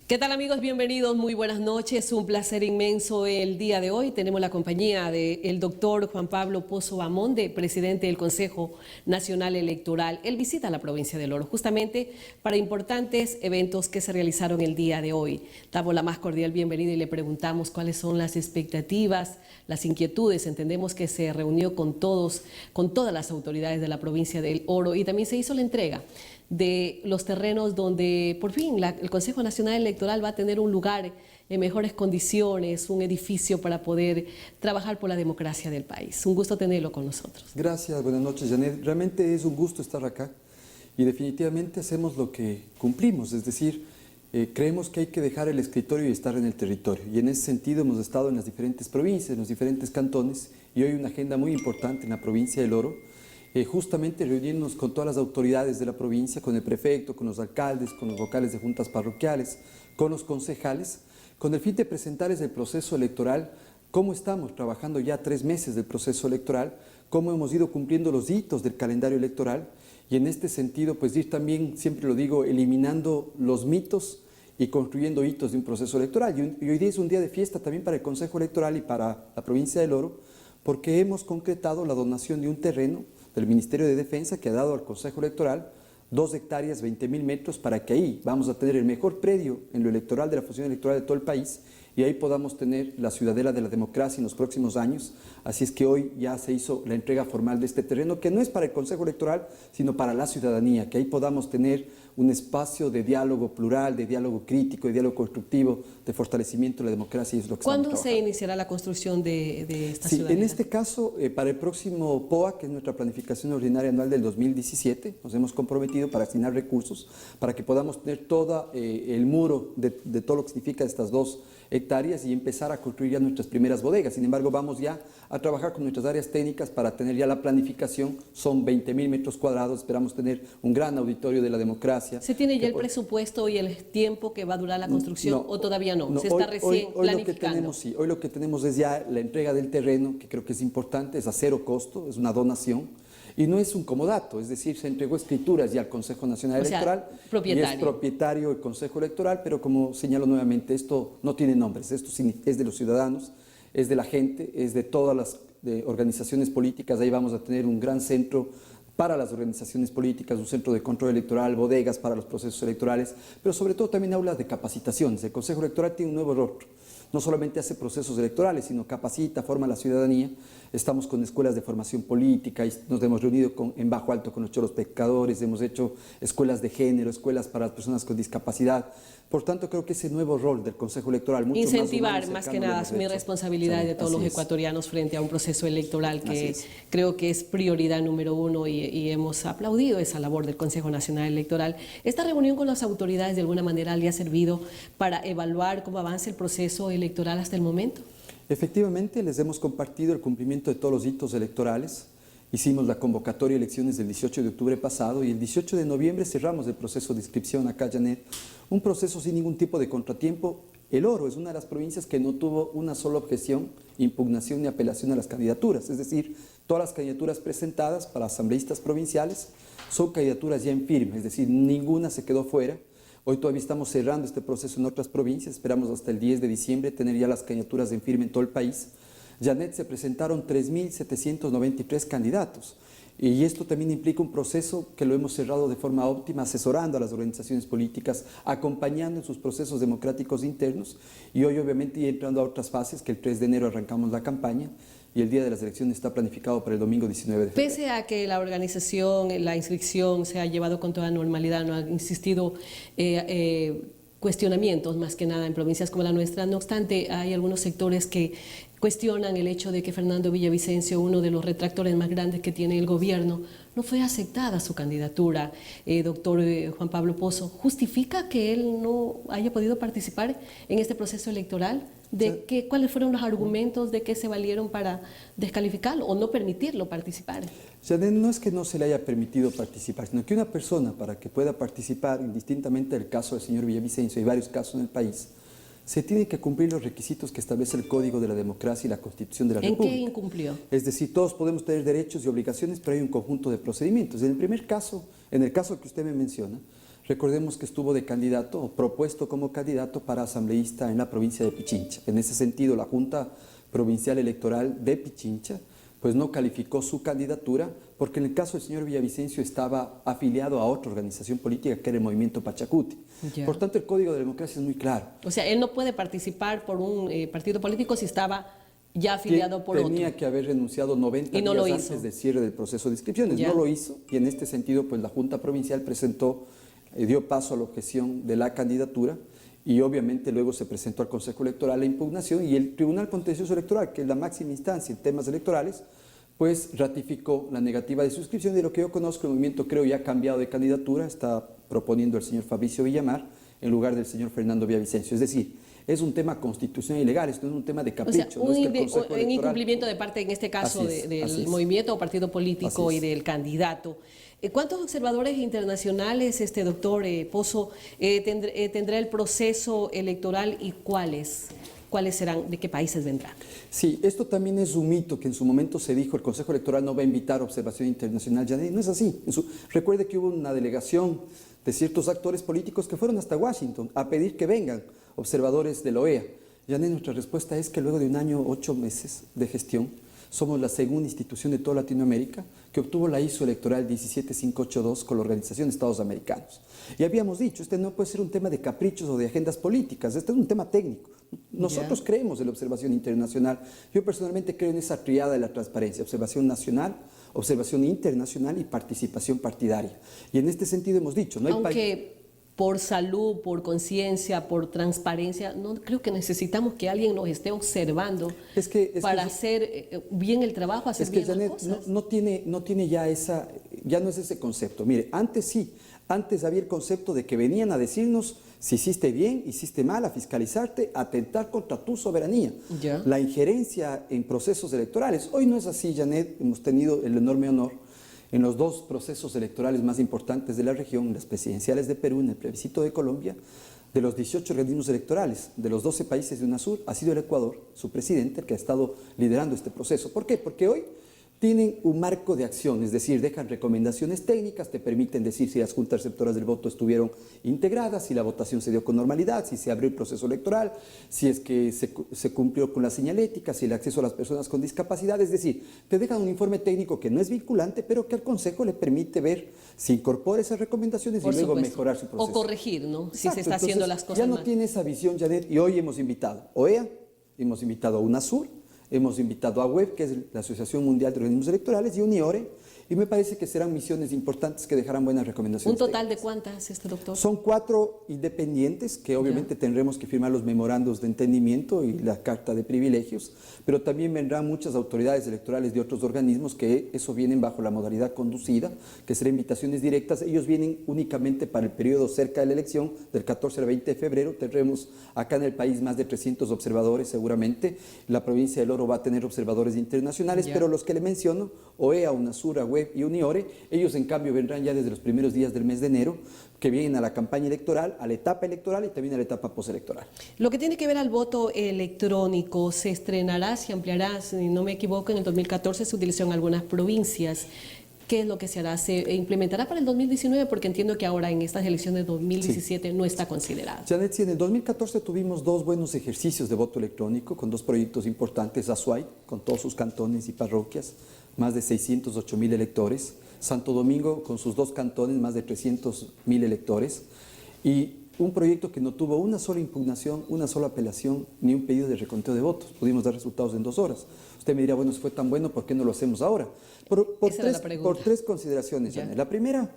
¿Qué tal, amigos? Bienvenidos, muy buenas noches. Un placer inmenso el día de hoy. Tenemos la compañía del doctor Juan Pablo Pozo Bamonde, presidente del Consejo Nacional Electoral. Él visita la provincia del Oro justamente para importantes eventos que se realizaron el día de hoy. Damos la más cordial bienvenida y le preguntamos cuáles son las expectativas, las inquietudes. Entendemos que se reunió con todas las autoridades de la provincia del Oro y también se hizo la entrega de los terrenos donde por fin el Consejo Nacional Electoral va a tener un lugar en mejores condiciones, un edificio para poder trabajar por la democracia del país. Un gusto tenerlo con nosotros. Gracias, buenas noches, Janet. Realmente es un gusto estar acá y definitivamente hacemos lo que cumplimos, es decir, creemos que hay que dejar el escritorio y estar en el territorio. Y en ese sentido hemos estado en las diferentes provincias, en los diferentes cantones, y hoy una agenda muy importante en la provincia del Oro, justamente reunirnos con todas las autoridades de la provincia, con el prefecto, con los alcaldes, con los vocales de juntas parroquiales, con los concejales, con el fin de presentarles el proceso electoral, cómo estamos trabajando ya 3 meses del proceso electoral, cómo hemos ido cumpliendo los hitos del calendario electoral y en este sentido pues ir también, siempre lo digo, eliminando los mitos y construyendo hitos de un proceso electoral. Y hoy día es un día de fiesta también para el Consejo Electoral y para la provincia del Oro, porque hemos concretado la donación de un terreno del Ministerio de Defensa que ha dado al Consejo Electoral 2 hectáreas, 20.000 metros, para que ahí vamos a tener el mejor predio en lo electoral de la función electoral de todo el país y ahí podamos tener la ciudadela de la democracia en los próximos años. Así es que hoy ya se hizo la entrega formal de este terreno, que no es para el Consejo Electoral, sino para la ciudadanía, que ahí podamos tener un espacio de diálogo plural, de diálogo crítico, de diálogo constructivo, de fortalecimiento de la democracia, y es lo que ¿Cuándo se iniciará la construcción de esta ciudadela? En este caso, para el próximo POA, que es nuestra planificación ordinaria anual del 2017, nos hemos comprometido para asignar recursos para que podamos tener todo el muro de todo lo que significa estas 2 hectáreas y empezar a construir ya nuestras primeras bodegas. Sin embargo, vamos ya a trabajar con nuestras áreas técnicas para tener ya la planificación. Son 20.000 metros cuadrados, esperamos tener un gran auditorio de la democracia. ¿Se tiene ya el presupuesto y el tiempo que va a durar la construcción o todavía no? ¿Se está recién planificando? Hoy lo que tenemos es ya la entrega del terreno, que creo que es importante, es a 0 costo, es una donación. Y no es un comodato, es decir, se entregó escrituras ya al Consejo Nacional Electoral. Propietario. Y es propietario el Consejo Electoral, pero como señalo nuevamente, esto no tiene nombres, esto es de los ciudadanos, es de la gente, es de todas las organizaciones políticas. Ahí vamos a tener un gran centro para las organizaciones políticas, un centro de control electoral, bodegas para los procesos electorales, pero sobre todo también aulas de capacitaciones. El Consejo Electoral tiene un nuevo rostro. No solamente hace procesos electorales, sino capacita, forma a la ciudadanía. Estamos con escuelas de formación política y nos hemos reunido en Bajo Alto con los choros pescadores, hemos hecho escuelas de género, escuelas para las personas con discapacidad. Por tanto, creo que ese nuevo rol del Consejo Electoral, mucho incentivar más que nada, asumir responsabilidad de todos los ecuatorianos frente a un proceso electoral que creo que es prioridad número 1 y hemos aplaudido esa labor del Consejo Nacional Electoral. ¿Esta reunión con las autoridades de alguna manera le ha servido para evaluar cómo avanza el proceso electoral hasta el momento? Efectivamente, les hemos compartido el cumplimiento de todos los hitos electorales. Hicimos la convocatoria de elecciones del 18 de octubre pasado y el 18 de noviembre cerramos el proceso de inscripción acá, Janet. Un proceso sin ningún tipo de contratiempo. El Oro es una de las provincias que no tuvo una sola objeción, impugnación ni apelación a las candidaturas. Es decir, todas las candidaturas presentadas para asambleístas provinciales son candidaturas ya en firme, es decir, ninguna se quedó fuera. Hoy todavía estamos cerrando este proceso en otras provincias, esperamos hasta el 10 de diciembre tener ya las candidaturas en firme en todo el país. Janet, se presentaron 3.793 candidatos y esto también implica un proceso que lo hemos cerrado de forma óptima, asesorando a las organizaciones políticas, acompañando en sus procesos democráticos internos y hoy obviamente entrando a otras fases, que el 3 de enero arrancamos la campaña y el día de las elecciones está planificado para el domingo 19 de febrero. Pese a que la organización, la inscripción se ha llevado con toda normalidad, no han existido cuestionamientos más que nada en provincias como la nuestra, no obstante hay algunos sectores que cuestionan el hecho de que Fernando Villavicencio, uno de los retractores más grandes que tiene el gobierno, no fue aceptada su candidatura. Doctor Juan Pablo Pozo, ¿justifica que él no haya podido participar en este proceso electoral? ¿Cuáles fueron los argumentos de que se valieron para descalificarlo o no permitirlo participar? Janet, no es que no se le haya permitido participar, sino que una persona, para que pueda participar, indistintamente del caso del señor Villavicencio y varios casos en el país, se tienen que cumplir los requisitos que establece el Código de la Democracia y la Constitución de la República. ¿En qué incumplió? Es decir, todos podemos tener derechos y obligaciones, pero hay un conjunto de procedimientos. En el caso que usted me menciona, Recordemos que estuvo de candidato o propuesto como candidato para asambleísta en la provincia de Pichincha. En ese sentido, la Junta Provincial Electoral de Pichincha pues no calificó su candidatura porque en el caso del señor Villavicencio estaba afiliado a otra organización política que era el Movimiento Pachacuti. Ya. Por tanto, el Código de Democracia es muy claro. O sea, él no puede participar por un partido político si estaba ya afiliado por otro. Tenía que haber renunciado 90 Y no lo días hizo. antes del cierre del proceso de inscripciones. Ya. No lo hizo y en este sentido pues la Junta Provincial presentó, dio paso a la objeción de la candidatura y obviamente luego se presentó al Consejo Electoral la impugnación y el Tribunal Contencioso Electoral, que es la máxima instancia en temas electorales, pues ratificó la negativa de suscripción. De lo que yo conozco, el movimiento creo ya ha cambiado de candidatura, está proponiendo el señor Fabricio Villamar en lugar del señor Fernando Villavicencio. Es decir, es un tema constitucional y legal, esto no es un tema de O capricho. sea, no es que el Consejo un Electoral... incumplimiento de parte, en este caso, Así es. del movimiento o partido político Así y es. del candidato. ¿Cuántos observadores internacionales, doctor Pozo, tendrá el proceso electoral y cuáles serán, de qué países vendrán? Sí, esto también es un mito que en su momento se dijo, el Consejo Electoral no va a invitar observación internacional. Ya no es así. Recuerde que hubo una delegación de ciertos actores políticos que fueron hasta Washington a pedir que vengan observadores de la OEA. Janet, nuestra respuesta es que luego de un año, 8 meses de gestión, somos la segunda institución de toda Latinoamérica que obtuvo la ISO electoral 17582 con la Organización de Estados Americanos. Y habíamos dicho, este no puede ser un tema de caprichos o de agendas políticas, este es un tema técnico. Nosotros creemos en la observación internacional. Yo personalmente creo en esa triada de la transparencia, observación nacional, observación internacional y participación partidaria. Y en este sentido hemos dicho, no hay Aunque por salud, por conciencia, por transparencia, no creo que necesitamos que alguien nos esté observando para hacer bien el trabajo, hacer bien Janet, las cosas. no tiene ya ya no es ese concepto. Mire, antes sí, antes había el concepto de que venían a decirnos si hiciste bien, hiciste mal, a fiscalizarte, a atentar contra tu soberanía. Ya. La injerencia en procesos electorales. Hoy no es así, Janet, hemos tenido el enorme honor en los dos procesos electorales más importantes de la región, las presidenciales de Perú, en el plebiscito de Colombia, de los 18 organismos electorales, de los 12 países de UNASUR, ha sido el Ecuador, su presidente, el que ha estado liderando este proceso. ¿Por qué? Porque hoy tienen un marco de acción, es decir, dejan recomendaciones técnicas, te permiten decir si las juntas receptoras del voto estuvieron integradas, si la votación se dio con normalidad, si se abrió el proceso electoral, si es que se cumplió con la señalética, si el acceso a las personas con discapacidad, es decir, te dejan un informe técnico que no es vinculante, pero que al Consejo le permite ver si incorpora esas recomendaciones y luego mejorar su proceso. O corregir, ¿no? Exacto. Si se está haciendo Entonces, las cosas ya no mal. tiene esa visión, Janet, y hoy hemos invitado a OEA, hemos invitado a UNASUR, hemos invitado a WEB, que es la Asociación Mundial de Organismos Electorales, y UNIORE, y me parece que serán misiones importantes que dejarán buenas recomendaciones. ¿Un total de técnicas. cuántas, doctor? Son 4 independientes que obviamente tendremos que firmar los memorandos de entendimiento y la carta de privilegios, pero también vendrán muchas autoridades electorales de otros organismos que eso vienen bajo la modalidad conducida, que serán invitaciones directas. Ellos vienen únicamente para el periodo cerca de la elección, del 14 al 20 de febrero. Tendremos acá en el país más de 300 observadores seguramente. La provincia del Oro va a tener observadores internacionales, pero los que le menciono, OEA, UNASUR, WEB y UNIORE, ellos en cambio vendrán ya desde los primeros días del mes de enero, que vienen a la campaña electoral, a la etapa electoral y también a la etapa postelectoral. Lo que tiene que ver al voto electrónico, se estrenará, se ampliará, si no me equivoco, en el 2014 se utilizó en algunas provincias. ¿Qué es lo que se hará? ¿Se implementará para el 2019? Porque entiendo que ahora en estas elecciones de 2017 no está considerado. Janet, sí, en el 2014 tuvimos 2 buenos ejercicios de voto electrónico con 2 proyectos importantes, Azuay, con todos sus cantones y parroquias, más de 608,000 electores, Santo Domingo con sus 2 cantones, más de 300,000 electores, y un proyecto que no tuvo una sola impugnación, una sola apelación, ni un pedido de reconteo de votos. Pudimos dar resultados en 2 horas. Usted me dirá, bueno, si fue tan bueno, ¿por qué no lo hacemos ahora? Por 3 consideraciones, Janet. La primera,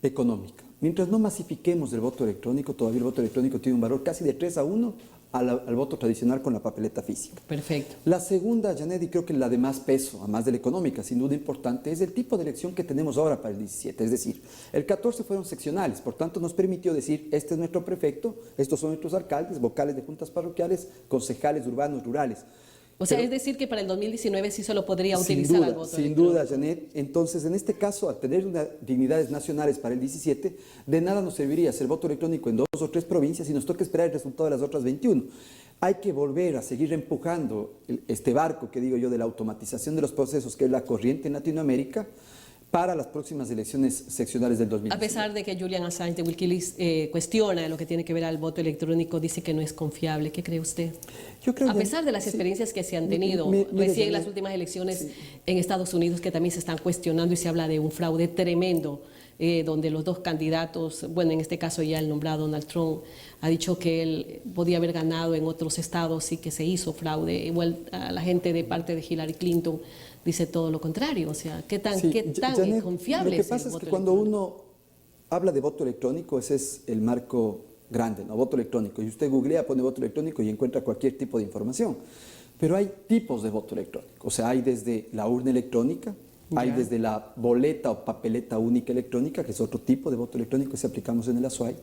económica. Mientras no masifiquemos el voto electrónico, todavía el voto electrónico tiene un valor casi de 3-1 al voto tradicional con la papeleta física. Perfecto. La segunda, Janet, y creo que la de más peso, además de la económica, sin duda importante, es el tipo de elección que tenemos ahora para el 17. Es decir, el 14 fueron seccionales, por tanto nos permitió decir, este es nuestro prefecto, estos son nuestros alcaldes, vocales de juntas parroquiales, concejales urbanos, rurales. O sea, es decir que para el 2019 sí se lo podría utilizar al voto sin duda, Janet. Entonces, en este caso, al tener dignidades nacionales para el 17, de nada nos serviría hacer voto electrónico en 2 o 3 provincias y nos toca esperar el resultado de las otras 21. Hay que volver a seguir empujando este barco, que digo yo, de la automatización de los procesos, que es la corriente en Latinoamérica, para las próximas elecciones seccionales del 2019. A pesar de que Julian Assange de Wikileaks cuestiona lo que tiene que ver al voto electrónico, dice que no es confiable. ¿Qué cree usted? Yo creo a pesar de las experiencias que se han tenido recién en las últimas elecciones en Estados Unidos, que también se están cuestionando y se habla de un fraude tremendo, donde los dos candidatos, bueno, en este caso ya el nombrado Donald Trump, ha dicho que él podía haber ganado en otros estados y que se hizo fraude. Igual a la gente de parte de Hillary Clinton dice todo lo contrario. O sea, ¿qué tan Janet, confiable lo que pasa es que cuando uno habla de voto electrónico, ese es el marco grande, ¿no? Voto electrónico. Y usted googlea, pone voto electrónico y encuentra cualquier tipo de información. Pero hay tipos de voto electrónico. O sea, hay desde la urna electrónica, hay desde la boleta o papeleta única electrónica, que es otro tipo de voto electrónico que se aplicamos en el ASUAI.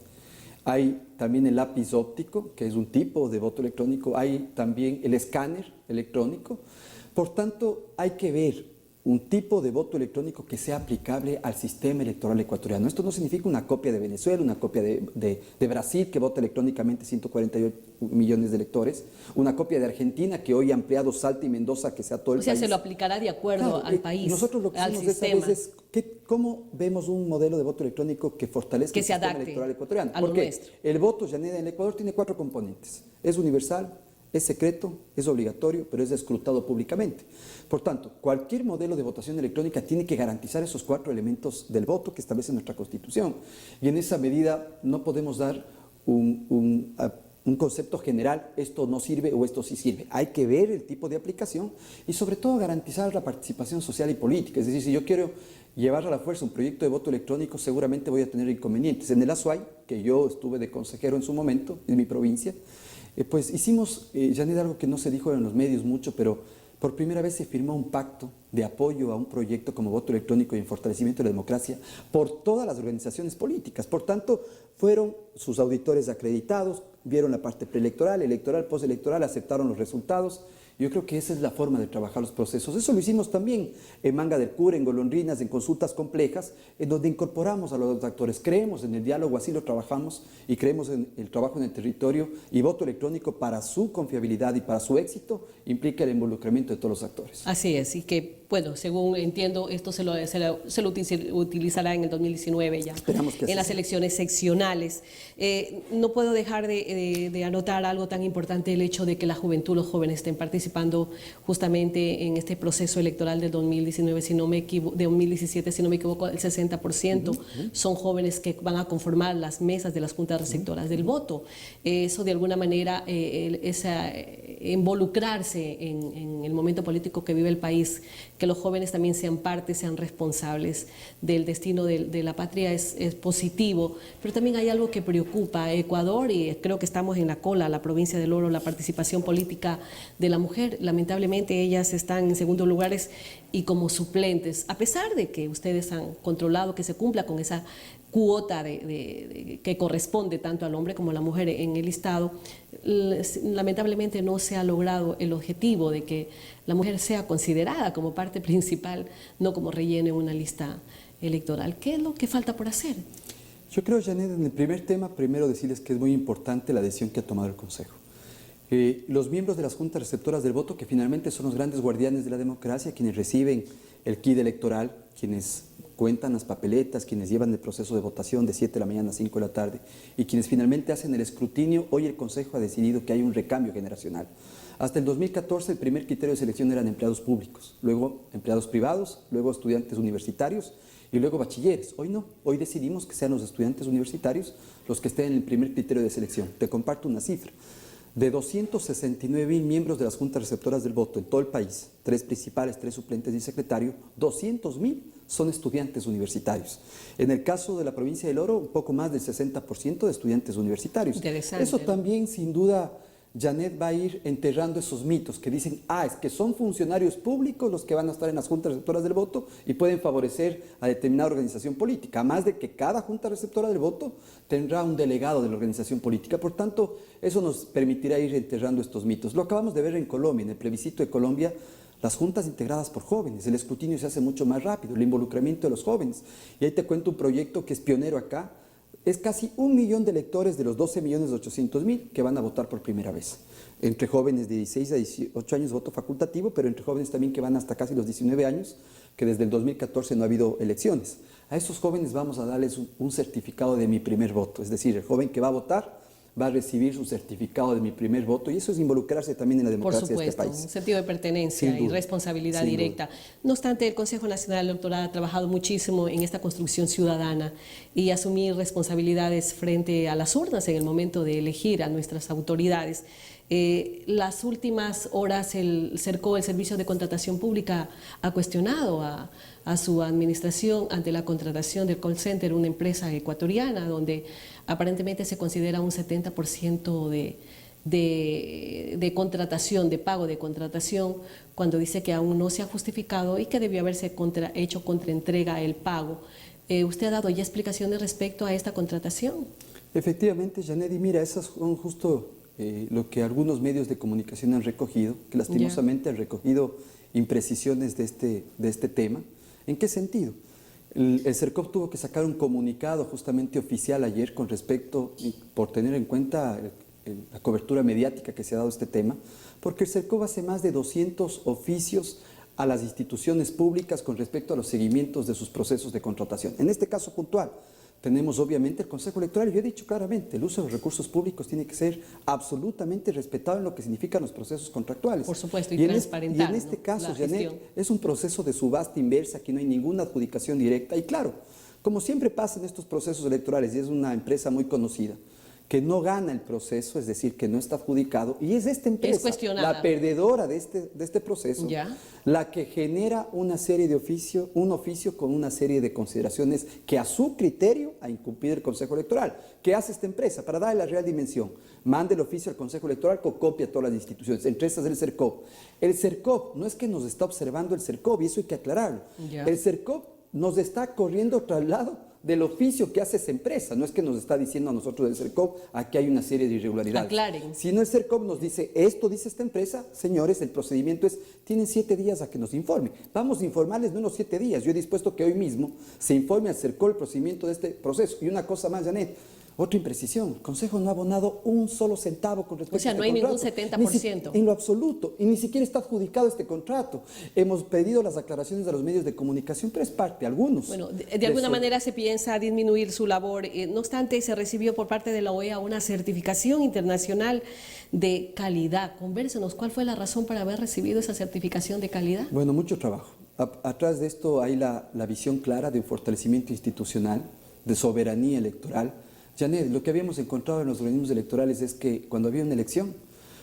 Hay también el lápiz óptico, que es un tipo de voto electrónico. Hay también el escáner electrónico. Por tanto, hay que ver un tipo de voto electrónico que sea aplicable al sistema electoral ecuatoriano. Esto no significa una copia de Venezuela, una copia de Brasil, que vota electrónicamente 148 millones de electores, una copia de Argentina, que hoy ha ampliado Salta y Mendoza, que sea todo el país. O sea, se lo aplicará de acuerdo al país, nosotros lo que al hacemos sistema. Es cómo vemos un modelo de voto electrónico que fortalezca el sistema electoral ecuatoriano. A lo Porque nuestro. el voto, Janet, en el Ecuador tiene 4 componentes. Es universal, es secreto, es obligatorio, pero es escrutado públicamente. Por tanto, cualquier modelo de votación electrónica tiene que garantizar esos 4 elementos del voto que establece nuestra Constitución. Y en esa medida no podemos dar un concepto general, esto no sirve o esto sí sirve. Hay que ver el tipo de aplicación y sobre todo garantizar la participación social y política. Es decir, si yo quiero llevar a la fuerza un proyecto de voto electrónico, seguramente voy a tener inconvenientes. En el ASUAI, que yo estuve de consejero en su momento, en mi provincia, pues hicimos, Janet, algo que no se dijo en los medios mucho, pero por primera vez se firmó un pacto de apoyo a un proyecto como voto electrónico y en fortalecimiento de la democracia por todas las organizaciones políticas. Por tanto, fueron sus auditores acreditados, vieron la parte preelectoral, electoral, postelectoral, aceptaron los resultados. Yo creo que esa es la forma de trabajar los procesos. Eso lo hicimos también en Manga del Cura, en Golondrinas, en consultas complejas, en donde incorporamos a los dos actores. Creemos en el diálogo, así lo trabajamos, y creemos en el trabajo en el territorio, y voto electrónico, para su confiabilidad y para su éxito, implica el involucramiento de todos los actores. Así es, y que, bueno, según entiendo, esto se lo utilizará en el 2019 ya. Esperamos que así en las sea. elecciones seccionales. No puedo dejar de anotar algo tan importante, el hecho de que la juventud, los jóvenes estén participando justamente en este proceso electoral del 2019, de 2017, si no me equivoco, el 60% son jóvenes que van a conformar las mesas de las juntas receptoras del voto. Eso de alguna manera, involucrarse en el momento político que vive el país, que los jóvenes también sean parte, sean responsables del destino de la patria es positivo, pero también hay algo que preocupa a Ecuador, y creo que estamos en la cola, la provincia del Oro, la participación política de la mujer. Lamentablemente ellas están en segundos lugares y como suplentes, a pesar de que ustedes han controlado que se cumpla con esa cuota que corresponde tanto al hombre como a la mujer en el listado. Lamentablemente no se ha logrado el objetivo de que la mujer sea considerada como parte principal, no como relleno en una lista electoral. ¿Qué es lo que falta por hacer? Yo creo, Janet, en el primer tema, primero decirles que es muy importante la decisión que ha tomado el Consejo. Los miembros de las juntas receptoras del voto, que finalmente son los grandes guardianes de la democracia, quienes reciben el kit electoral, quienes cuentan las papeletas, quienes llevan el proceso de votación de 7 de la mañana a 5 de la tarde y quienes finalmente hacen el escrutinio, hoy el Consejo ha decidido que hay un recambio generacional. Hasta el 2014 el primer criterio de selección eran empleados públicos, luego empleados privados, luego estudiantes universitarios y luego bachilleres. Hoy no, hoy decidimos que sean los estudiantes universitarios los que estén en el primer criterio de selección. Te comparto una cifra. De 269,000 miembros de las juntas receptoras del voto en todo el país, 3 principales, 3 suplentes y secretario, 200,000 son estudiantes universitarios. En el caso de la provincia del Oro, un poco más del 60% de estudiantes universitarios. Interesante. Eso también, sin duda, Janet, va a ir enterrando esos mitos que dicen, es que son funcionarios públicos los que van a estar en las juntas receptoras del voto y pueden favorecer a determinada organización política, además de que cada junta receptora del voto tendrá un delegado de la organización política. Por tanto, eso nos permitirá ir enterrando estos mitos. Lo acabamos de ver en Colombia, en el plebiscito de Colombia, las juntas integradas por jóvenes, el escrutinio se hace mucho más rápido, el involucramiento de los jóvenes. Y ahí te cuento un proyecto que es pionero acá, es casi 1 millón de electores de los 12.800.000 que van a votar por primera vez. Entre jóvenes de 16 a 18 años voto facultativo, pero entre jóvenes también que van hasta casi los 19 años, que desde el 2014 no ha habido elecciones. A esos jóvenes vamos a darles un certificado de mi primer voto, es decir, el joven que va a votar va a recibir su certificado de mi primer voto, y eso es involucrarse también en la democracia de este país. Un sentido de pertenencia y responsabilidad directa. No obstante, el Consejo Nacional Electoral ha trabajado muchísimo en esta construcción ciudadana y asumir responsabilidades frente a las urnas en el momento de elegir a nuestras autoridades. Las últimas horas el CERCO, el Servicio de Contratación Pública, ha cuestionado a su administración ante la contratación del call center, una empresa ecuatoriana donde aparentemente se considera un 70% de contratación, de pago de contratación, cuando dice que aún no se ha justificado y que debió haberse hecho contraentrega el pago. ¿Usted ha dado ya explicaciones respecto a esta contratación? Efectivamente, Janet, y mira, esas son justo lo que algunos medios de comunicación han recogido, que lastimosamente han recogido imprecisiones de este tema. ¿En qué sentido? El CERCOP tuvo que sacar un comunicado justamente oficial ayer con respecto, por tener en cuenta la cobertura mediática que se ha dado a este tema, porque el CERCOP hace más de 200 oficios a las instituciones públicas con respecto a los seguimientos de sus procesos de contratación. En este caso puntual, tenemos obviamente el Consejo Electoral. Yo he dicho claramente, el uso de los recursos públicos tiene que ser absolutamente respetado en lo que significan los procesos contractuales. Por supuesto, y transparentar. Y en este caso, Janet, es un proceso de subasta inversa, aquí no hay ninguna adjudicación directa. Y claro, como siempre pasa en estos procesos electorales, y es una empresa muy conocida, que no gana el proceso, es decir, que no está adjudicado, y es esta empresa, la perdedora de este proceso, la que genera una serie de un oficio con una serie de consideraciones que a su criterio ha incumplido el Consejo Electoral. ¿Qué hace esta empresa? Para darle la real dimensión, manda el oficio al Consejo Electoral con copia a todas las instituciones, entre estas el CERCOP. El CERCOP, no es que nos está observando el CERCOP, y eso hay que aclararlo. El CERCOP nos está corriendo tras el lado del oficio que hace esa empresa. No es que nos está diciendo a nosotros del CERCOP, aquí hay una serie de irregularidades. Aclaren. Sino el CERCOP nos dice, esto dice esta empresa, señores, el procedimiento es, tienen 7 días a que nos informe. Vamos a informarles de unos 7 días. Yo he dispuesto que hoy mismo se informe al CERCOP el procedimiento de este proceso. Y una cosa más, Janet, otra imprecisión, el Consejo no ha abonado un solo centavo con respecto a este contrato. O sea, no hay ningún 70%. En lo absoluto, y ni siquiera está adjudicado este contrato. Hemos pedido las aclaraciones de los medios de comunicación, pero es parte, algunos. Bueno, de alguna manera se piensa disminuir su labor. No obstante, se recibió por parte de la OEA una certificación internacional de calidad. Convérsenos, ¿cuál fue la razón para haber recibido esa certificación de calidad? Bueno, mucho trabajo. Atrás de esto hay la visión clara de un fortalecimiento institucional, de soberanía electoral. Janet, lo que habíamos encontrado en los organismos electorales es que cuando había una elección,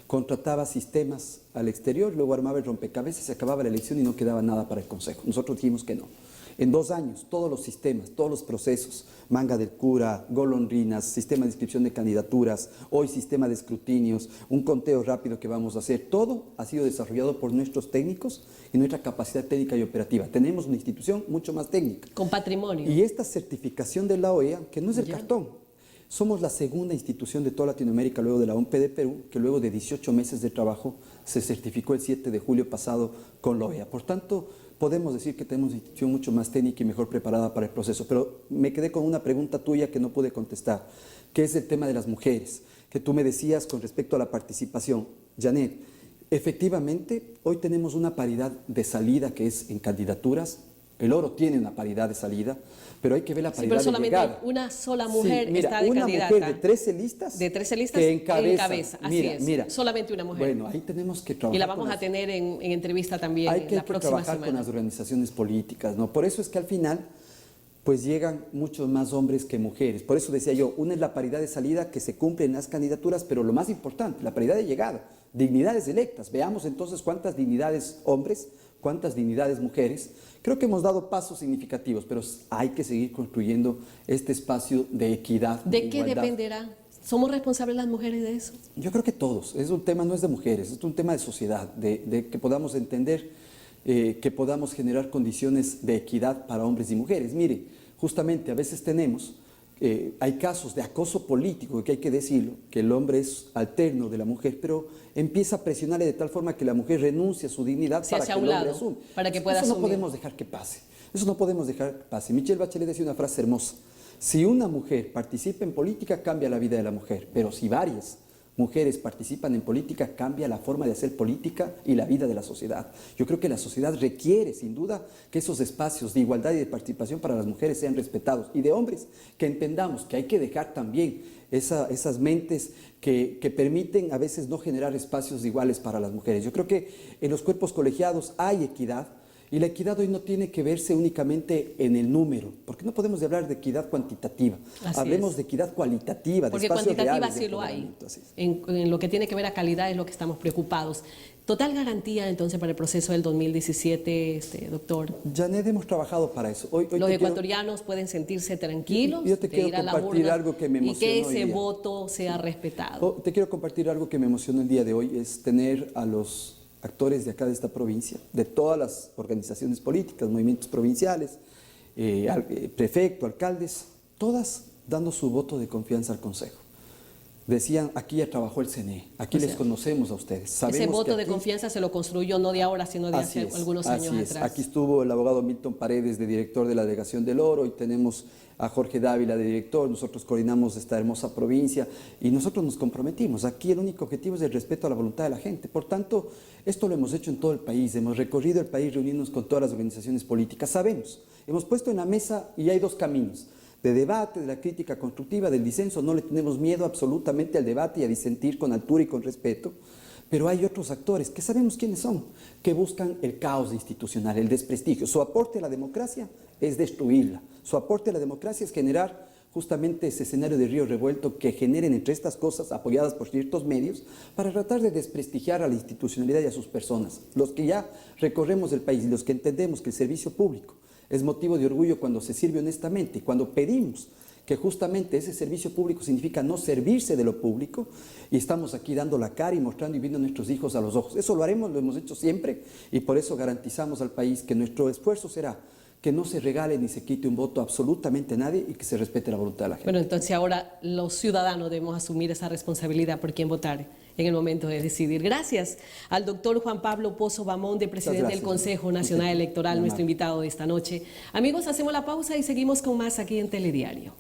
contrataba sistemas al exterior, luego armaba el rompecabezas, se acababa la elección y no quedaba nada para el Consejo. Nosotros dijimos que no. En 2 años, todos los sistemas, todos los procesos, manga del cura, golondrinas, sistema de inscripción de candidaturas, hoy sistema de escrutinios, un conteo rápido que vamos a hacer, todo ha sido desarrollado por nuestros técnicos y nuestra capacidad técnica y operativa. Tenemos una institución mucho más técnica. Con patrimonio. Y esta certificación de la OEA, que no es el cartón. Somos la segunda institución de toda Latinoamérica, luego de la OMP de Perú, que luego de 18 meses de trabajo se certificó el 7 de julio pasado con la OEA. Por tanto, podemos decir que tenemos una institución mucho más técnica y mejor preparada para el proceso. Pero me quedé con una pregunta tuya que no pude contestar, que es el tema de las mujeres, que tú me decías con respecto a la participación. Janet, efectivamente, hoy tenemos una paridad de salida que es en candidaturas. El Oro tiene una paridad de salida, pero hay que ver la paridad de llegada. Pero solamente una sola mujer está de una candidata. Mujer de 13 listas. De 13 listas que encabeza. Así es. Mira, solamente una mujer. Bueno, ahí tenemos que trabajar. Y la vamos a tener en entrevista también la próxima semana. Hay que trabajar con las organizaciones políticas, ¿no? Por eso es que al final, pues llegan muchos más hombres que mujeres. Por eso decía yo, una es la paridad de salida que se cumple en las candidaturas, pero lo más importante, la paridad de llegada, dignidades electas. Veamos entonces cuántas dignidades hombres, cuántas dignidades mujeres. Creo que hemos dado pasos significativos, pero hay que seguir construyendo este espacio de equidad. ¿De qué dependerá? ¿Somos responsables las mujeres de eso? Yo creo que todos. Es un tema, no es de mujeres, es un tema de sociedad, de que podamos entender, que podamos generar condiciones de equidad para hombres y mujeres. Mire, justamente a veces tenemos, hay casos de acoso político, que hay que decirlo, que el hombre es alterno de la mujer, pero empieza a presionarle de tal forma que la mujer renuncia a su dignidad para que el hombre asuma. Para que pueda Eso no asumir. podemos dejar que pase. Eso no podemos dejar que pase. Michelle Bachelet decía una frase hermosa, Si una mujer participa en política, cambia la vida de la mujer, pero si varias mujeres participan en política, cambia la forma de hacer política y la vida de la sociedad. Yo creo que la sociedad requiere, sin duda, que esos espacios de igualdad y de participación para las mujeres sean respetados, y de hombres, que entendamos que hay que dejar también esas mentes que permiten a veces no generar espacios iguales para las mujeres. Yo creo que en los cuerpos colegiados hay equidad, y la equidad hoy no tiene que verse únicamente en el número, porque no podemos hablar de equidad cuantitativa. Hablemos de equidad cualitativa, de espacios reales. Porque cuantitativa sí lo hay. En lo que tiene que ver a calidad es lo que estamos preocupados. ¿Total garantía entonces para el proceso del 2017, doctor? Janet, hemos trabajado para eso. Hoy los ecuatorianos pueden sentirse tranquilos yo te quiero compartir algo que me emocionó y que ese voto sea respetado. Te quiero compartir algo que me emocionó el día de hoy, es tener a los actores de acá de esta provincia, de todas las organizaciones políticas, movimientos provinciales, prefecto, alcaldes, todas dando su voto de confianza al Consejo. Decían, aquí ya trabajó el CNE, aquí les conocemos a ustedes. Sabemos ese voto de confianza se lo construyó no de ahora, sino de hace algunos años atrás. Aquí estuvo el abogado Milton Paredes, de director de la Delegación del Oro, y tenemos a Jorge Dávila, de director. Nosotros coordinamos esta hermosa provincia y nosotros nos comprometimos. Aquí el único objetivo es el respeto a la voluntad de la gente. Por tanto, esto lo hemos hecho en todo el país. Hemos recorrido el país reuniéndonos con todas las organizaciones políticas. Sabemos, hemos puesto en la mesa y hay dos caminos: de debate, de la crítica constructiva, del disenso. No le tenemos miedo absolutamente al debate y a disentir con altura y con respeto, pero hay otros actores que sabemos quiénes son, que buscan el caos institucional, el desprestigio. Su aporte a la democracia es destruirla. Su aporte a la democracia es generar justamente ese escenario de río revuelto que generen entre estas cosas, apoyadas por ciertos medios, para tratar de desprestigiar a la institucionalidad y a sus personas. Los que ya recorremos el país y los que entendemos que el servicio público es motivo de orgullo cuando se sirve honestamente, y cuando pedimos que justamente ese servicio público significa no servirse de lo público, y estamos aquí dando la cara y mostrando y viendo a nuestros hijos a los ojos. Eso lo haremos, lo hemos hecho siempre, y por eso garantizamos al país que nuestro esfuerzo será que no se regale ni se quite un voto absolutamente a nadie y que se respete la voluntad de la gente. Bueno, entonces ahora los ciudadanos debemos asumir esa responsabilidad por quién votar en el momento de decidir. Gracias al doctor Juan Pablo Pozo Bamonde, presidente del Consejo Nacional Electoral, nuestro invitado de esta noche. Amigos, hacemos la pausa y seguimos con más aquí en Telediario.